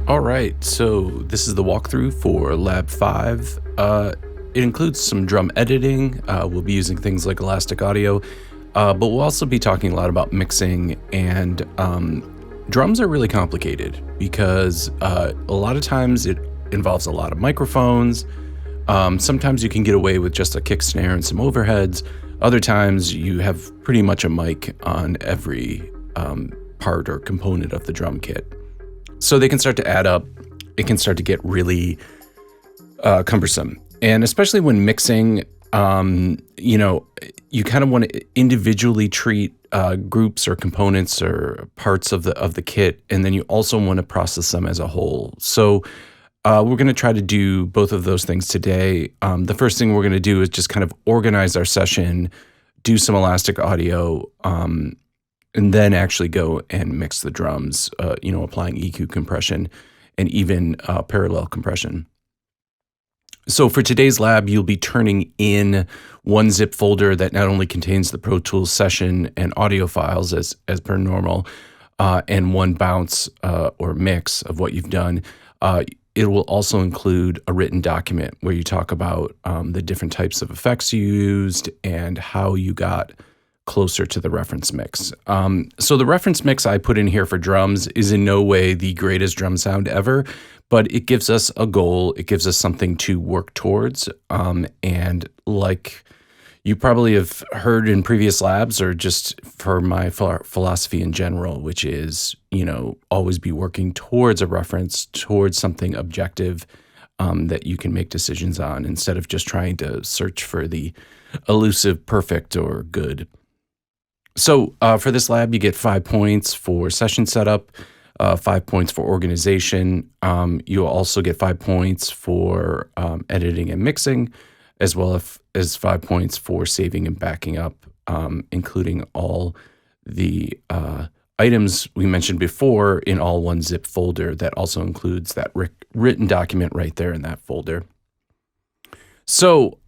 All right, so this is the walkthrough for Lab 5. It includes some drum editing. We'll be using things like Elastic Audio, but we'll also be talking a lot about mixing. And drums are really complicated because a lot of times it involves a lot of microphones. Sometimes you can get away with just a kick snare and some overheads. Other times you have pretty much a mic on every part or component of the drum kit. So they can start to add up. It can start to get really cumbersome. And especially when mixing, you kind of want to individually treat groups or components or parts of the kit, and then you also want to process them as a whole. So we're going to try to do both of those things today. The first thing we're going to do is just kind of organize our session, do some Elastic Audio, and then actually go and mix the drums, applying EQ compression and even parallel compression. So for today's lab, you'll be turning in one zip folder that not only contains the Pro Tools session and audio files as per normal, and one bounce or mix of what you've done. It will also include a written document where you talk about the different types of effects you used and how you got closer to the reference mix. So the reference mix I put in here for drums is in no way the greatest drum sound ever, but it gives us a goal. It gives us something to work towards. And like you probably have heard in previous labs, or just for my philosophy in general, which is, always be working towards a reference, towards something objective that you can make decisions on instead of just trying to search for the elusive perfect or good. So for this lab, you get 5 points for session setup, 5 points for organization. You'll also get 5 points for editing and mixing, as well as 5 points for saving and backing up, including all the items we mentioned before in all one zip folder. That also includes that written document right there in that folder. So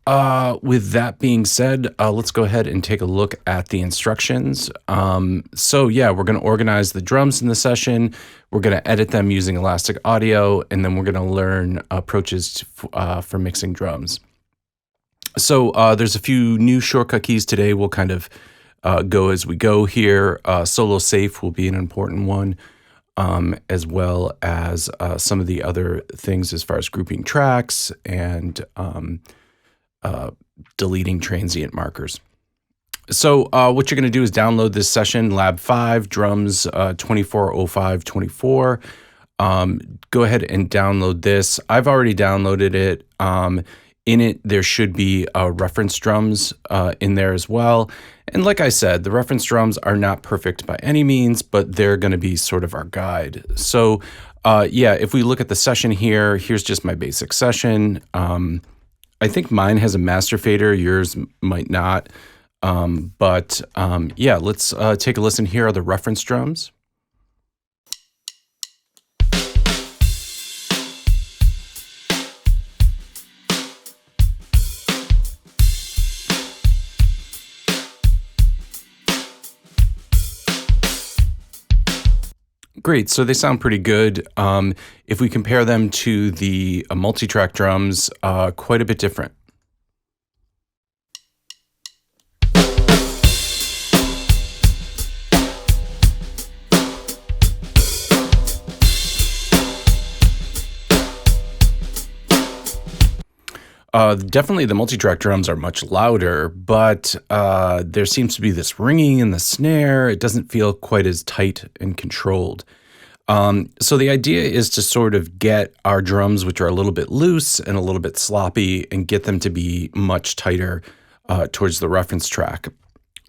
with that being said, let's go ahead and take a look at the instructions. We're going to organize the drums in the session. We're going to edit them using Elastic Audio, and then we're going to learn approaches for mixing drums. So there's a few new shortcut keys today. We'll kind of go as we go here. Solo safe will be an important one, as well as some of the other things as far as grouping tracks and deleting transient markers. So what you're going to do is download this session, Lab 5, drums 240524. Go ahead and download this. I've already downloaded it. In it, there should be reference drums in there as well. And like I said, the reference drums are not perfect by any means, but they're going to be sort of our guide. So if we look at the session here, here's just my basic session. I think mine has a master fader, yours might not. Let's take a listen. Here are the reference drums. Great, so they sound pretty good. If we compare them to the multi-track drums, quite a bit different. Definitely the multi-track drums are much louder, but there seems to be this ringing in the snare. It doesn't feel quite as tight and controlled. So the idea is to sort of get our drums, which are a little bit loose and a little bit sloppy, and get them to be much tighter towards the reference track.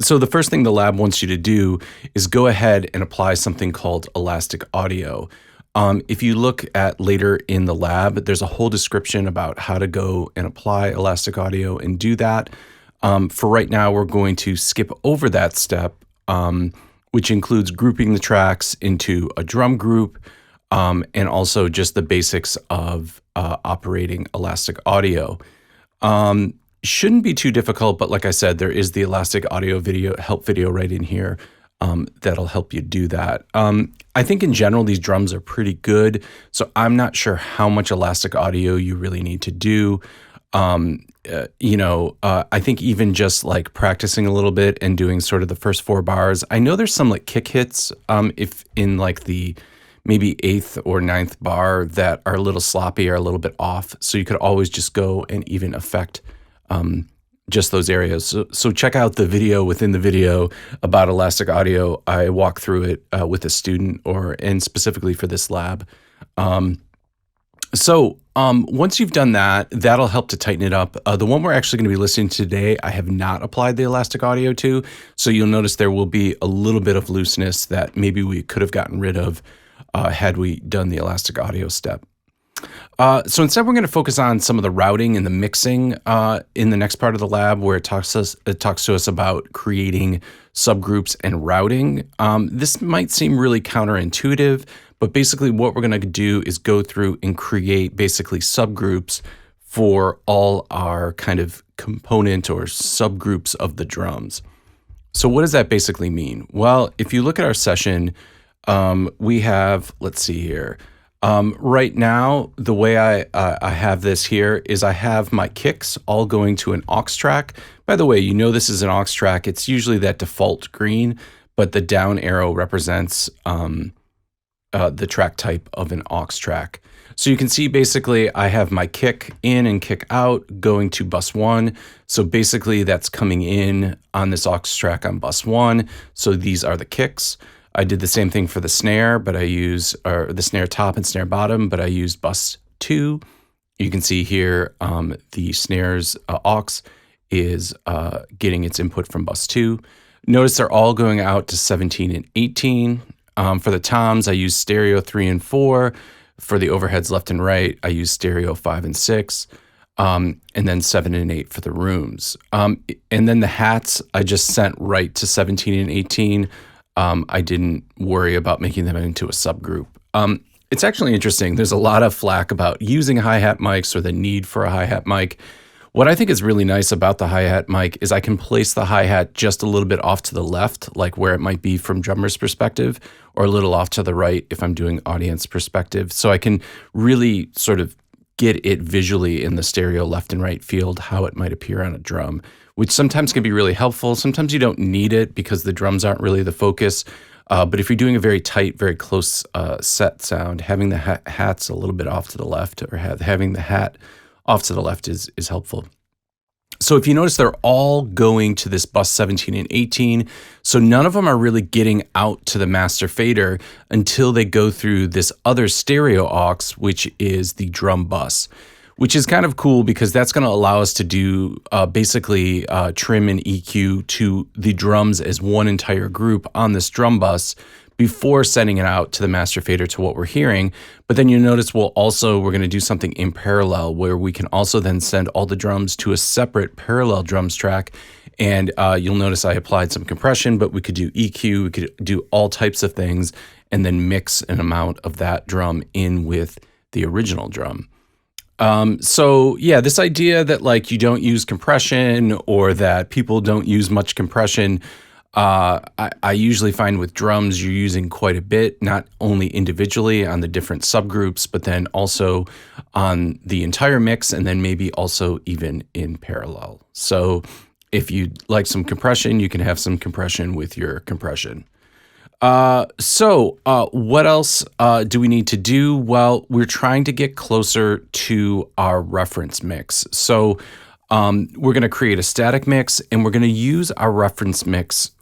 So the first thing the lab wants you to do is go ahead and apply something called Elastic Audio. If you look at later in the lab, there's a whole description about how to go and apply Elastic Audio and do that. For right now, we're going to skip over that step, which includes grouping the tracks into a drum group, and also just the basics of operating Elastic Audio. Shouldn't be too difficult, but like I said, there is the Elastic Audio help video right in here. that'll help you do that. I think in general, these drums are pretty good. So I'm not sure how much elastic audio you really need to do. I think even just like practicing a little bit and doing sort of the first 4 bars. I know there's some like kick hits, if in like the maybe 8th or 9th bar that are a little sloppy or a little bit off. So you could always just go and even affect just those areas. So check out the video within the video about elastic audio. I walk through it with a student and specifically for this lab. Once you've done that, that'll help to tighten it up. The one we're actually going to be listening to today, I have not applied the elastic audio to. So you'll notice there will be a little bit of looseness that maybe we could have gotten rid of had we done the elastic audio step. So instead, we're going to focus on some of the routing and the mixing in the next part of the lab, where it talks to us about creating subgroups and routing. This might seem really counterintuitive, but basically what we're going to do is go through and create basically subgroups for all our kind of component or subgroups of the drums. So what does that basically mean? Well, if you look at our session, we have, let's see here. Right now, the way I have this here is I have my kicks all going to an aux track. By the way, you know this is an aux track. It's usually that default green, but the down arrow represents the track type of an aux track. So you can see basically I have my kick in and kick out going to bus 1. So basically that's coming in on this aux track on bus 1. So these are the kicks. I did the same thing for the snare, but I use the snare top and snare bottom, but I used bus 2. You can see here the snares aux is getting its input from bus 2. Notice they're all going out to 17 and 18. For the toms, I use stereo 3 and 4. For the overheads left and right, I use stereo 5 and 6. And then 7 and 8 for the rooms. And then the hats, I just sent right to 17 and 18. I didn't worry about making them into a subgroup. It's actually interesting. There's a lot of flack about using hi-hat mics or the need for a hi-hat mic. What I think is really nice about the hi-hat mic is I can place the hi-hat just a little bit off to the left, like where it might be from drummer's perspective, or a little off to the right if I'm doing audience perspective. So I can really sort of get it visually in the stereo left and right field, how it might appear on a drum, which sometimes can be really helpful. Sometimes you don't need it because the drums aren't really the focus. But if you're doing a very tight, very close set sound, having the hats a little bit off to the left or having the hat off to the left is helpful. So if you notice, they're all going to this bus 17 and 18. So none of them are really getting out to the master fader until they go through this other stereo aux, which is the drum bus, which is kind of cool because that's going to allow us to do basically trim and EQ to the drums as one entire group on this drum bus before sending it out to the master fader to what we're hearing. But then you notice we're going to do something in parallel where we can also then send all the drums to a separate parallel drums track. And you'll notice I applied some compression, but we could do EQ, we could do all types of things and then mix an amount of that drum in with the original drum. So yeah, this idea that like you don't use compression or that people don't use much compression, I usually find with drums you're using quite a bit, not only individually on the different subgroups, but then also on the entire mix and then maybe also even in parallel. So if you'd like some compression, you can have some compression with your compression. What else do we need to do? Well, we're trying to get closer to our reference mix. So we're going to create a static mix and we're going to use our reference mix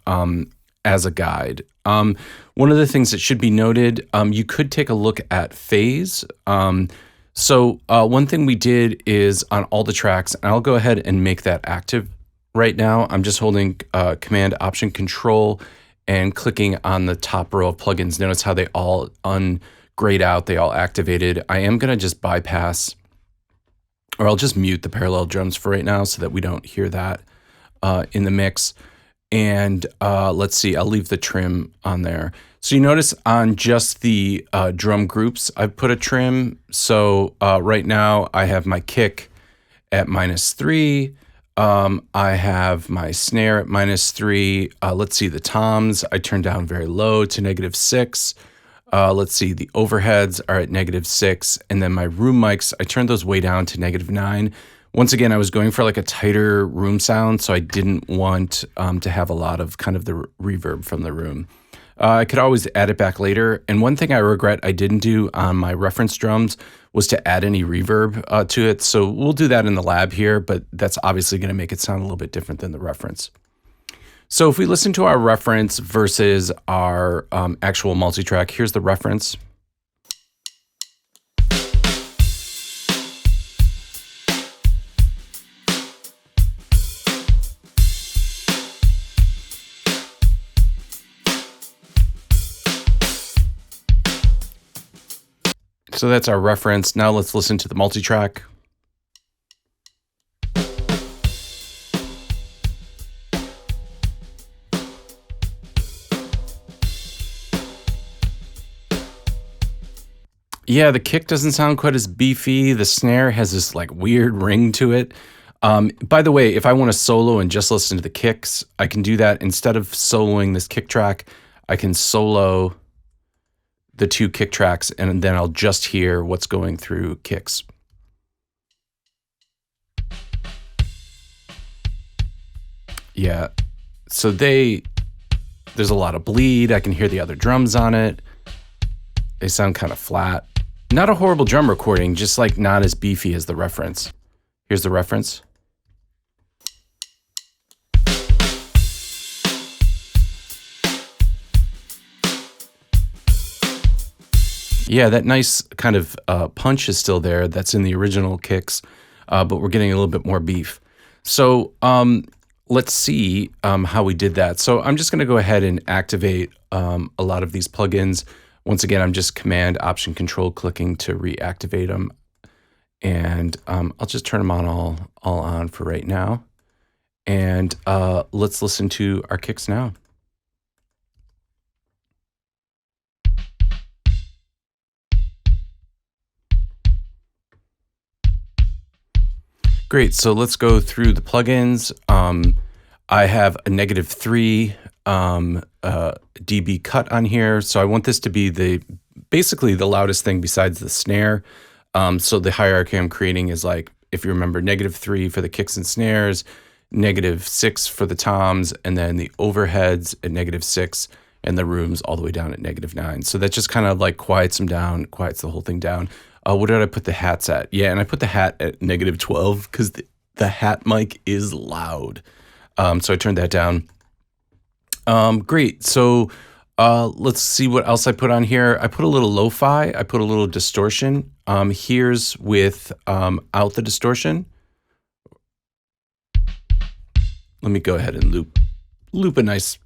as a guide. One of the things that should be noted, you could take a look at phase. One thing we did is on all the tracks, and I'll go ahead and make that active right now. I'm just holding Command Option Control and clicking on the top row of plugins. Notice how they all ungrayed out, they all activated. I am going to just bypass, or I'll just mute the parallel drums for right now so that we don't hear that in the mix. And let's see, I'll leave the trim on there. So you notice on just the drum groups, I've put a trim. So right now I have my kick at -3. I have my snare at -3. Let's see, the toms I turned down very low to -6. Let's see, the overheads are at -6. And then my room mics, I turned those way down to -9. Once again, I was going for like a tighter room sound, so I didn't want to have a lot of kind of the reverb from the room. I could always add it back later. And one thing I regret I didn't do on my reference drums was to add any reverb to it. So we'll do that in the lab here, but that's obviously going to make it sound a little bit different than the reference. So if we listen to our reference versus our actual multitrack, here's the reference. So that's our reference. Now let's listen to the multitrack. Yeah, the kick doesn't sound quite as beefy. The snare has this like weird ring to it. By the way, if I want to solo and just listen to the kicks, I can do that. Instead of soloing this kick track, I can solo the two kick tracks, and then I'll just hear what's going through kicks. Yeah, so there's a lot of bleed. I can hear the other drums on it. They sound kind of flat. Not a horrible drum recording, just like not as beefy as the reference. Here's the reference. Yeah, that nice kind of punch is still there. That's in the original kicks, but we're getting a little bit more beef. So let's see how we did that. So I'm just going to go ahead and activate a lot of these plugins. Once again, I'm just Command, Option, Control clicking to reactivate them. And I'll just turn them on all on for right now. And let's listen to our kicks now. Great, so let's go through the plugins. I have a -3 dB cut on here, so I want this to be basically the loudest thing besides the snare. So the hierarchy I'm creating is like, if you remember, -3 for the kicks and snares, -6 for the toms, and then the overheads at -6, and the rooms all the way down at -9. So that just kind of like quiets them down, quiets the whole thing down. What did I put the hats at? Yeah, and I put the hat at -12 because the hat mic is loud. So I turned that down. Great. So let's see what else I put on here. I put a little lo-fi. I put a little distortion. Here's without the distortion. Let me go ahead and loop a nice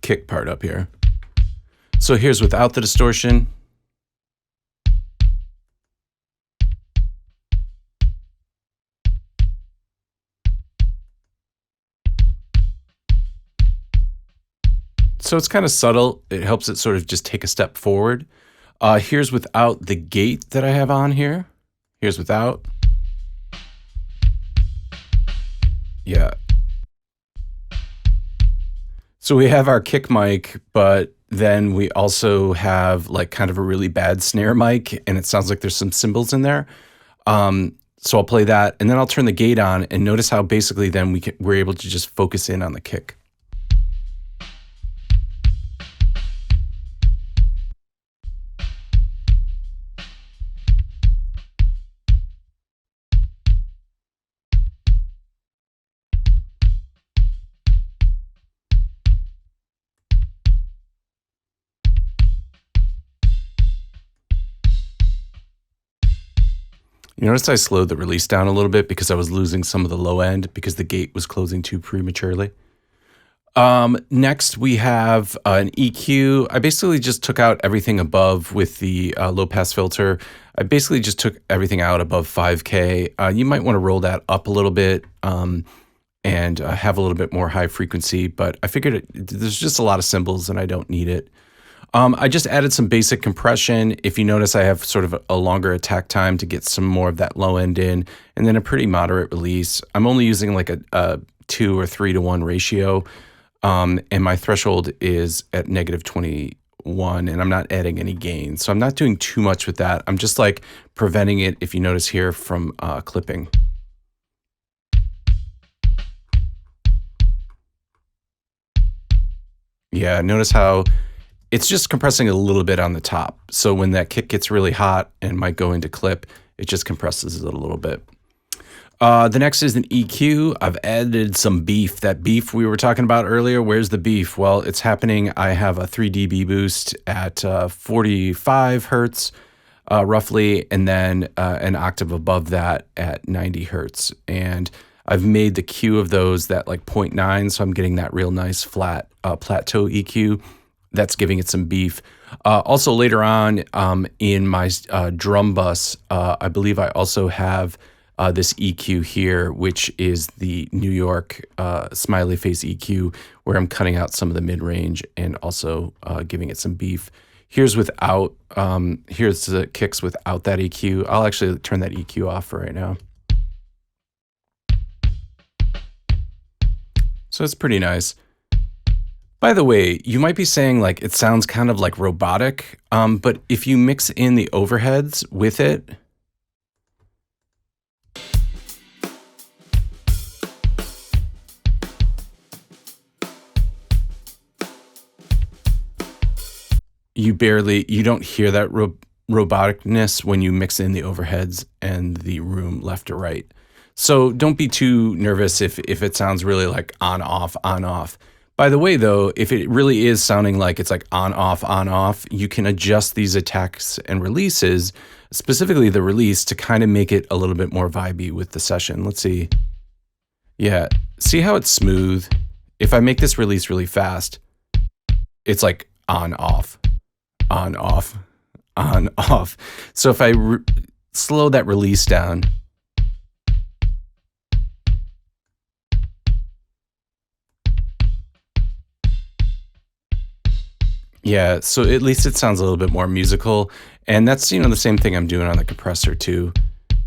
kick part up here. So here's without the distortion. So it's kind of subtle. It helps it sort of just take a step forward. Here's without the gate that I have on here. Here's without. Yeah. So we have our kick mic, but then we also have like kind of a really bad snare mic, and it sounds like there's some cymbals in there. So I'll play that, and then I'll turn the gate on, and notice how basically then we're able to just focus in on the kick. You notice I slowed the release down a little bit because I was losing some of the low end because the gate was closing too prematurely. Next, we have an EQ. I basically just took out everything above with the low pass filter. I basically just took everything out above 5K. You might want to roll that up a little bit and have a little bit more high frequency, but I figured there's just a lot of cymbals and I don't need it. I just added some basic compression. If you notice, I have sort of a longer attack time to get some more of that low end in, and then a pretty moderate release. I'm only using like a 2 or 3 to 1 ratio, and my threshold is at negative 21, and I'm not adding any gain. So I'm not doing too much with that. I'm just like preventing it, if you notice here, from clipping. Yeah, notice how it's just compressing a little bit on the top. So when that kick gets really hot and might go into clip, it just compresses it a little bit. The next is an EQ. I've added some beef. That beef we were talking about earlier, where's the beef? Well, it's happening. I have a 3 dB boost at 45 hertz, roughly, and then an octave above that at 90 hertz. And I've made the Q of those that like 0.9, so I'm getting that real nice flat plateau EQ. That's giving it some beef. Also later on in my drum bus, I believe I also have this EQ here, which is the New York smiley face EQ, where I'm cutting out some of the mid-range and also giving it some beef. Here's without, here's the kicks without that EQ. I'll actually turn that EQ off for right now. So it's pretty nice. By the way, you might be saying like it sounds kind of like robotic, but if you mix in the overheads with it, you don't hear that roboticness when you mix in the overheads and the room left to right. So don't be too nervous if it sounds really like on, off, on, off. By the way, though, if it really is sounding like it's like on, off, you can adjust these attacks and releases, specifically the release, to kind of make it a little bit more vibey with the session. Let's see. Yeah, see how it's smooth? If I make this release really fast, it's like on, off, on, off, on, off. So if I slow that release down, yeah, so at least it sounds a little bit more musical. And that's, the same thing I'm doing on the compressor too,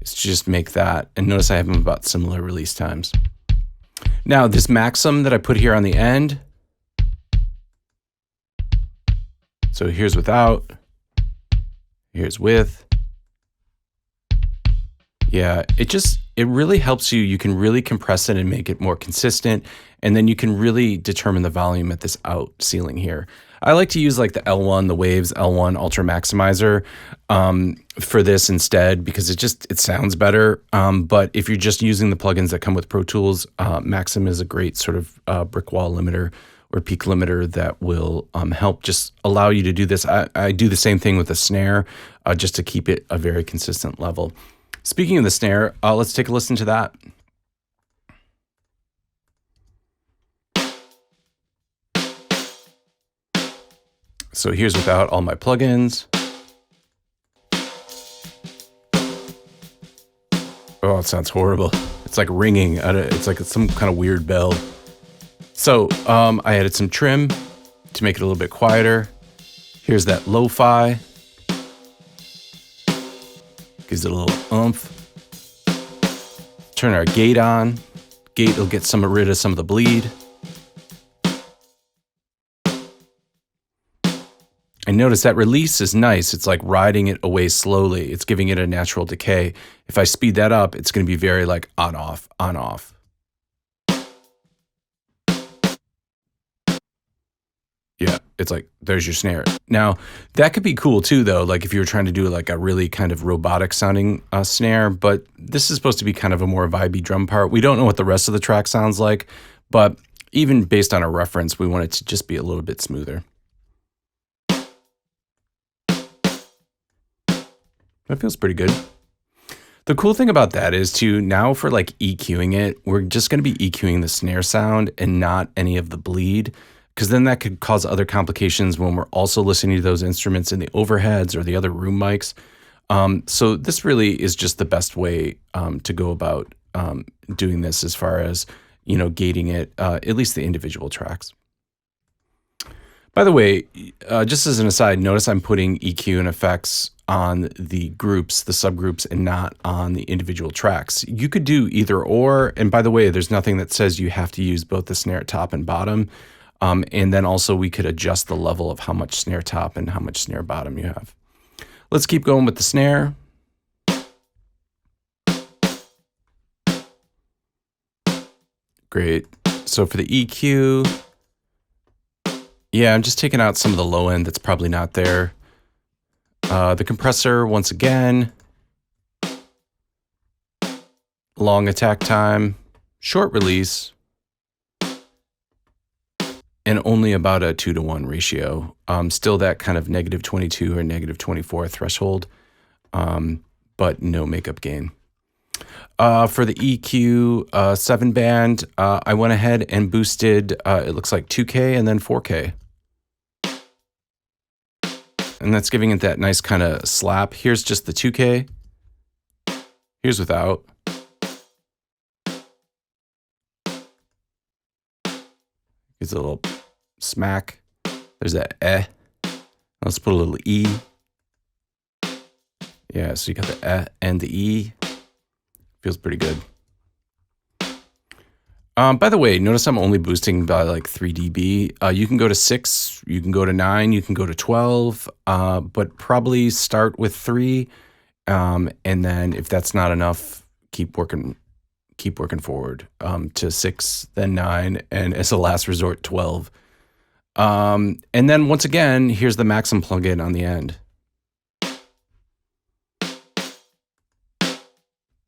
is to just make that. And notice I have them about similar release times. Now, this Maxim that I put here on the end, so here's without, here's with. Yeah, it really helps you. You can really compress it and make it more consistent. And then you can really determine the volume at this out ceiling here. I like to use like the L1, the Waves L1 Ultra Maximizer for this instead, because it sounds better. But if you're just using the plugins that come with Pro Tools, Maxim is a great sort of brick wall limiter or peak limiter that will help just allow you to do this. I do the same thing with the snare just to keep it a very consistent level. Speaking of the snare, let's take a listen to that. So here's without all my plugins. Oh, it sounds horrible. It's like ringing. It's like some kind of weird bell. So I added some trim to make it a little bit quieter. Here's that lo-fi. Gives it a little oomph. Turn our gate on. Gate will get rid of some of the bleed. And notice that release is nice. It's like riding it away slowly. It's giving it a natural decay. If I speed that up, it's going to be very like on, off, on, off. Yeah, it's like, there's your snare. Now, that could be cool too, though, like if you were trying to do like a really kind of robotic sounding snare, but this is supposed to be kind of a more vibey drum part. We don't know what the rest of the track sounds like, but even based on a reference, we want it to just be a little bit smoother. That feels pretty good. The cool thing about that is to now for like EQing it, we're just going to be EQing the snare sound and not any of the bleed, because then that could cause other complications when we're also listening to those instruments in the overheads or the other room mics. So this really is just the best way to go about doing this as far as, gating it, at least the individual tracks. By the way, just as an aside, notice I'm putting EQ and effects on the groups, the subgroups, and not on the individual tracks. You could do either or. And by the way, there's nothing that says you have to use both the snare top and bottom. And then also we could adjust the level of how much snare top and how much snare bottom you have. Let's keep going with the snare. Great. So for the EQ, yeah, I'm just taking out some of the low end that's probably not there. The compressor, once again, long attack time, short release, and only about a 2-to-1 ratio. Still that kind of -22 or -24 threshold, but no makeup gain. For the EQ 7-band, I went ahead and boosted, it looks like 2K and then 4K. And that's giving it that nice kind of slap. Here's just the 2K. Here's without. Gives a little smack. There's that eh. Let's put a little E. Yeah, so you got the eh and the E. Feels pretty good. By the way, notice I'm only boosting by like 3 dB. You can go to 6, you can go to 9, you can go to 12, but probably start with 3. And then if that's not enough, keep working forward to 6, then 9, and as a last resort, 12. And then once again, here's the Maxim plugin on the end.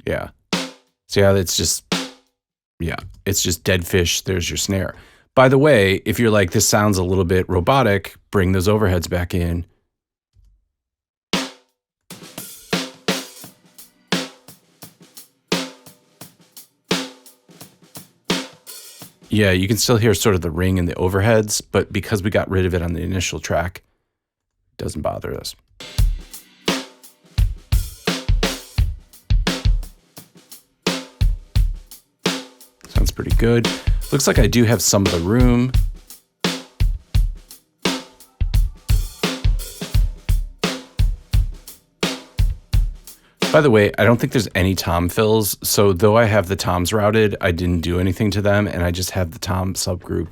Yeah. See how it's just, yeah, it's just dead fish. There's your snare. By the way, if you're like, this sounds a little bit robotic, bring those overheads back in. Yeah, you can still hear sort of the ring in the overheads, but because we got rid of it on the initial track, it doesn't bother us. Sounds pretty good. Looks like I do have some of the room. By the way, I don't think there's any tom fills, so though I have the toms routed, I didn't do anything to them, and I just have the tom subgroup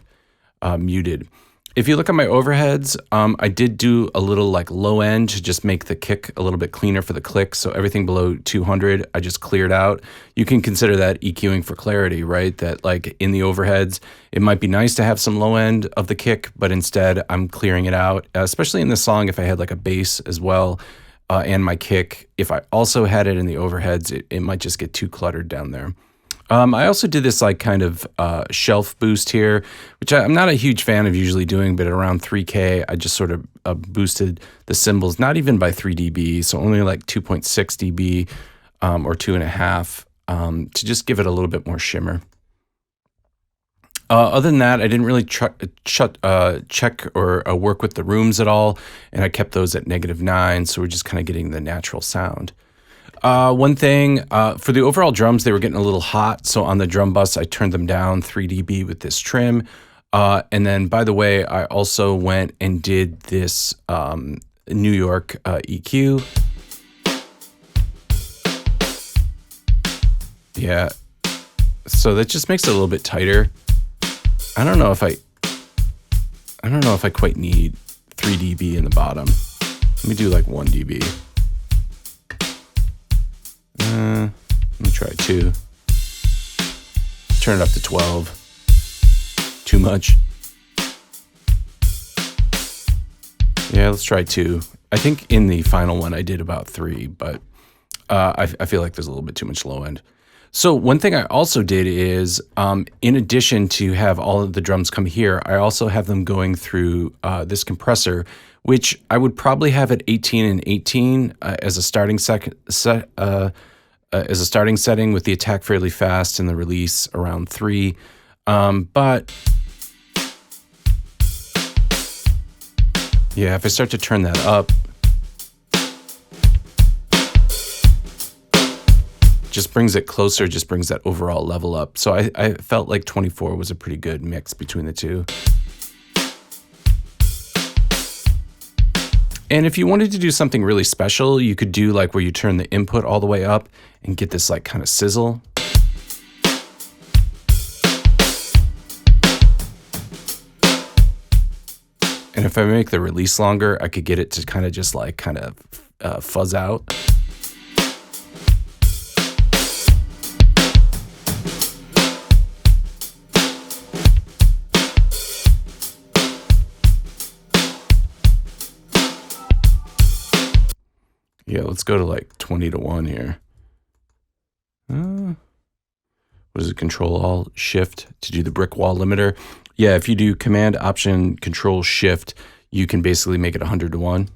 muted. If you look at my overheads, I did do a little like low end to just make the kick a little bit cleaner for the click, so everything below 200, I just cleared out. You can consider that EQing for clarity, right? That like in the overheads, it might be nice to have some low end of the kick, but instead I'm clearing it out, especially in this song if I had like a bass as well. And my kick, if I also had it in the overheads, it might just get too cluttered down there. I also did this like kind of shelf boost here, which I'm not a huge fan of usually doing, but at around 3K, I just sort of boosted the cymbals, not even by 3 dB, so only like 2.6 dB or 2.5 to just give it a little bit more shimmer. Other than that, I didn't really check or work with the rooms at all, and I kept those at -9, so we're just kind of getting the natural sound. One thing, for the overall drums, they were getting a little hot, so on the drum bus, I turned them down 3 dB with this trim. And then, by the way, I also went and did this New York EQ. Yeah, so that just makes it a little bit tighter. I don't know if I quite need 3 dB in the bottom. Let me do like 1 dB. Let me try 2. Turn it up to 12. Too much. Yeah, let's try 2. I think in the final one I did about 3, but I feel like there's a little bit too much low end. So one thing I also did is, in addition to have all of the drums come here, I also have them going through this compressor, which I would probably have at 18 and 18 as a starting setting with the attack fairly fast and the release around 3. But yeah, if I start to turn that up, just brings it closer, just brings that overall level up. So I felt like 24 was a pretty good mix between the two. And if you wanted to do something really special, you could do like where you turn the input all the way up and get this like kind of sizzle. And if I make the release longer, I could get it to kind of just like fuzz out. Yeah, let's go to like 20-1 here. What is it? Control-Alt-Shift to do the brick wall limiter. Yeah, if you do Command-Option-Control-Shift, you can basically make it 100-1.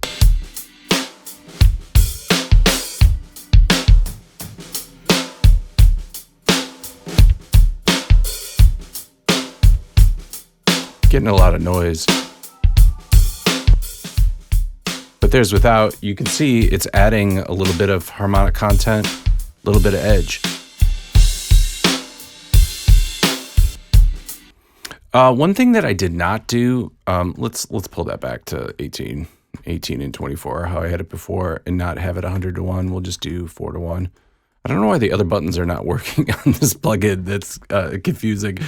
Getting a lot of noise. But there's without, you can see it's adding a little bit of harmonic content, a little bit of edge. One thing that I did not do, let's pull that back to 18 and 24, how I had it before, and not have it 100-1. We'll just do 4-1. I don't know why the other buttons are not working on this plugin. That's confusing.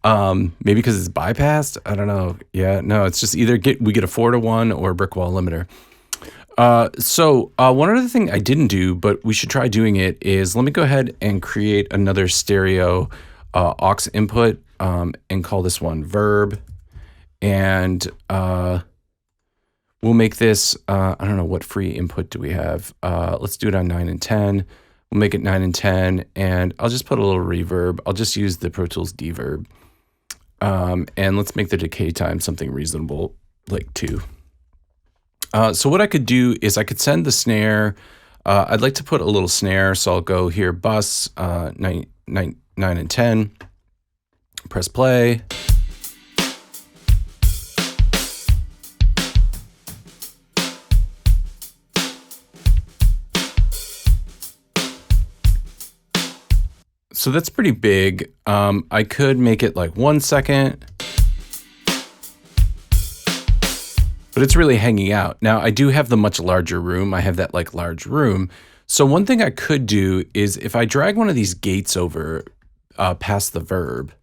Maybe because it's bypassed. I don't know. Yeah, no, it's just either we get a 4-1 or a brick wall limiter. So one other thing I didn't do, but we should try doing it, is let me go ahead and create another stereo aux input and call this one verb. And we'll make this, I don't know, what free input do we have? Let's do it on 9 and 10. We'll make it 9 and 10, and I'll just put a little reverb. I'll just use the Pro Tools Deverb. And let's make the decay time something reasonable, like 2. So what I could do is I could send the snare. I'd like to put a little snare, so I'll go here, bus, 9 and 10, press play. So that's pretty big. I could make it like 1 second, but it's really hanging out. Now I do have the much larger room. I have that like large room. So one thing I could do is if I drag one of these gates over past the verb,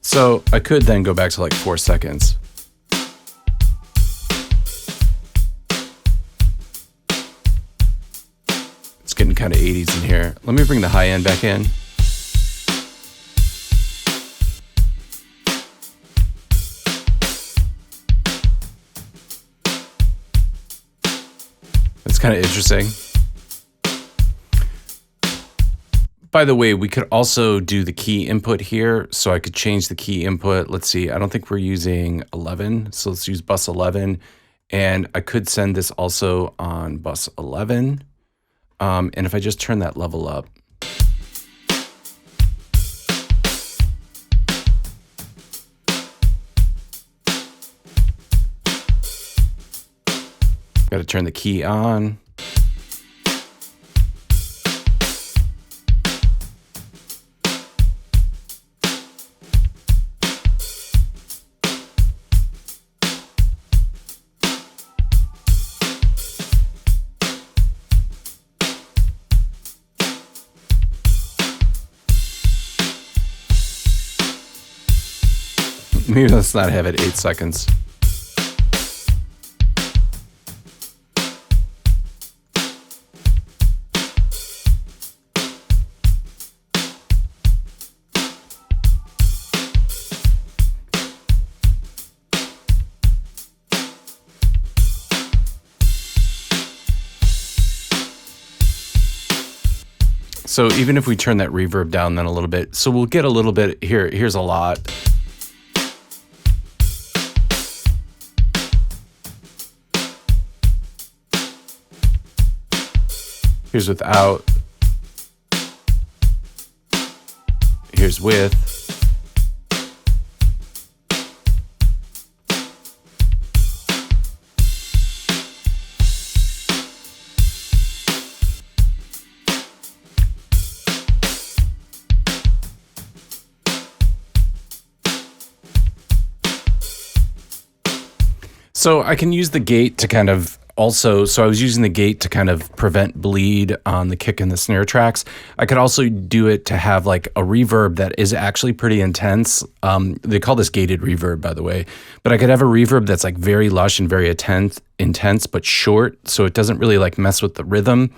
so I could then go back to like 4 seconds. It's getting kind of 80s in here. Let me bring the high end back in. That's kind of interesting. By the way, we could also do the key input here, so I could change the key input. Let's see, I don't think we're using 11, so let's use bus 11. And I could send this also on bus 11. And if I just turn that level up, got to turn the key on. Maybe let's not have it 8 seconds. So even if we turn that reverb down then a little bit, so we'll get a little bit here. Here's a lot. Here's without. Here's with. So I can use the gate to kind of also, so I was using the gate to kind of prevent bleed on the kick and the snare tracks. I could also do it to have like a reverb that is actually pretty intense. They call this gated reverb, by the way, but I could have a reverb that's like very lush and very intense, but short. So it doesn't really like mess with the rhythm.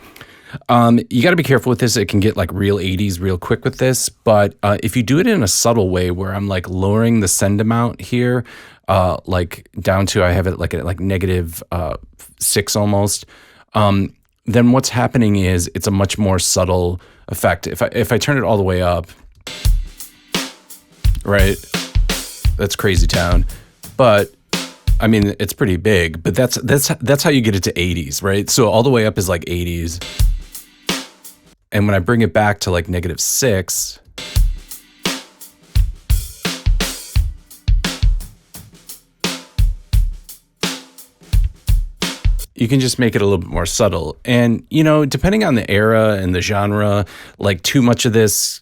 You got to be careful with this. It can get like real 80s real quick with this. But if you do it in a subtle way where I'm like lowering the send amount here, like down to, I have it like at like negative 6 almost, then what's happening is it's a much more subtle effect. If I turn it all the way up, right, that's crazy town. But I mean, it's pretty big, but that's how you get it to 80s, right? So all the way up is like 80s. And when I bring it back to like negative 6, you can just make it a little bit more subtle. And, you know, depending on the era and the genre, like too much of this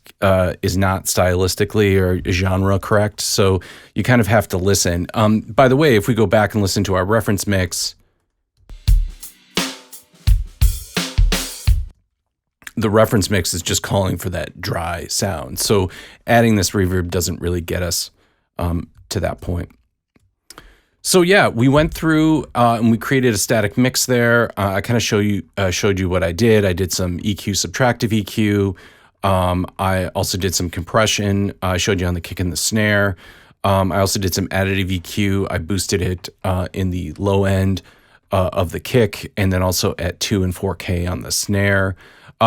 is not stylistically or genre correct. So you kind of have to listen. By the way, if we go back and listen to our reference mix, the reference mix is just calling for that dry sound. So adding this reverb doesn't really get us to that point. So yeah, we went through and we created a static mix there. I kind of showed you what I did. I did some EQ, subtractive EQ. I also did some compression. I showed you on the kick and the snare. I also did some additive EQ. I boosted it in the low end of the kick, and then also at 2 and 4K on the snare.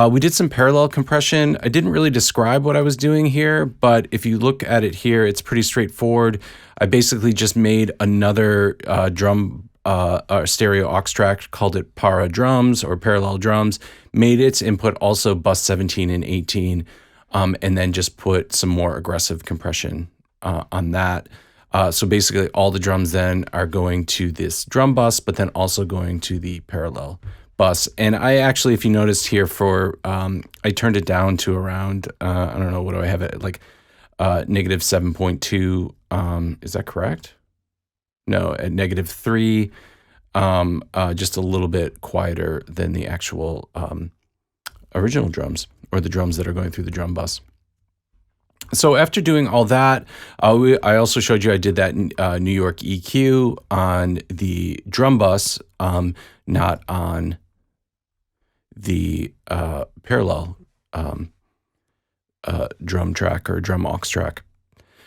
We did some parallel compression. I didn't really describe what I was doing here, but if you look at it here, it's pretty straightforward. I basically just made another drum stereo aux track, called it Para Drums or Parallel Drums, made its input also bus 17 and 18, and then just put some more aggressive compression on that. So basically all the drums then are going to this drum bus, but then also going to the parallel bus. And I actually, if you noticed here for, I turned it down to around, I don't know, what do I have it, like negative 7.2, is that correct? No, at negative 3, just a little bit quieter than the actual original drums, or the drums that are going through the drum bus. So after doing all that, I also showed you I did that New York EQ on the drum bus, not on the parallel drum track or drum aux track.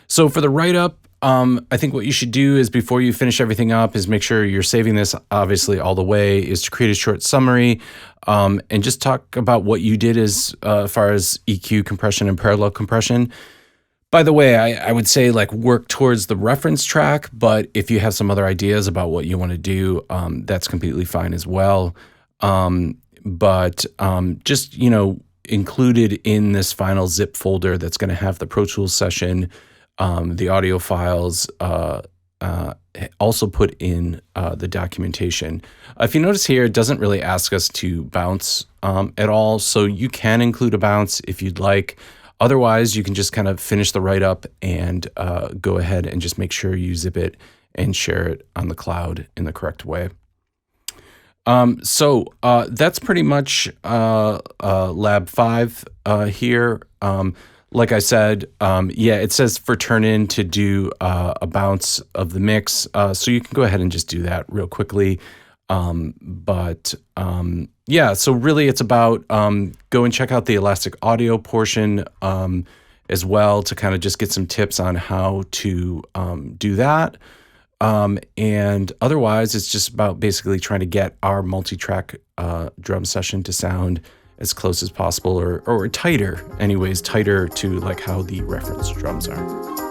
So for the write-up, I think what you should do is, before you finish everything up, is make sure you're saving this obviously all the way, is to create a short summary and just talk about what you did as far as EQ compression and parallel compression. By the way, I would say like work towards the reference track, but if you have some other ideas about what you want to do, that's completely fine as well. But just, you know, included in this final zip folder that's going to have the Pro Tools session, the audio files, also put in the documentation. If you notice here, it doesn't really ask us to bounce at all, so you can include a bounce if you'd like. Otherwise, you can just kind of finish the write-up and go ahead and just make sure you zip it and share it on the cloud in the correct way. So that's pretty much Lab 5 here. Like I said, yeah, it says for turn-in to do a bounce of the mix, so you can go ahead and just do that real quickly. Yeah, so really it's about go and check out the Elastic Audio portion as well, to kind of just get some tips on how to do that. And otherwise, it's just about basically trying to get our multi-track drum session to sound as close as possible, or tighter anyways, tighter to like how the reference drums are.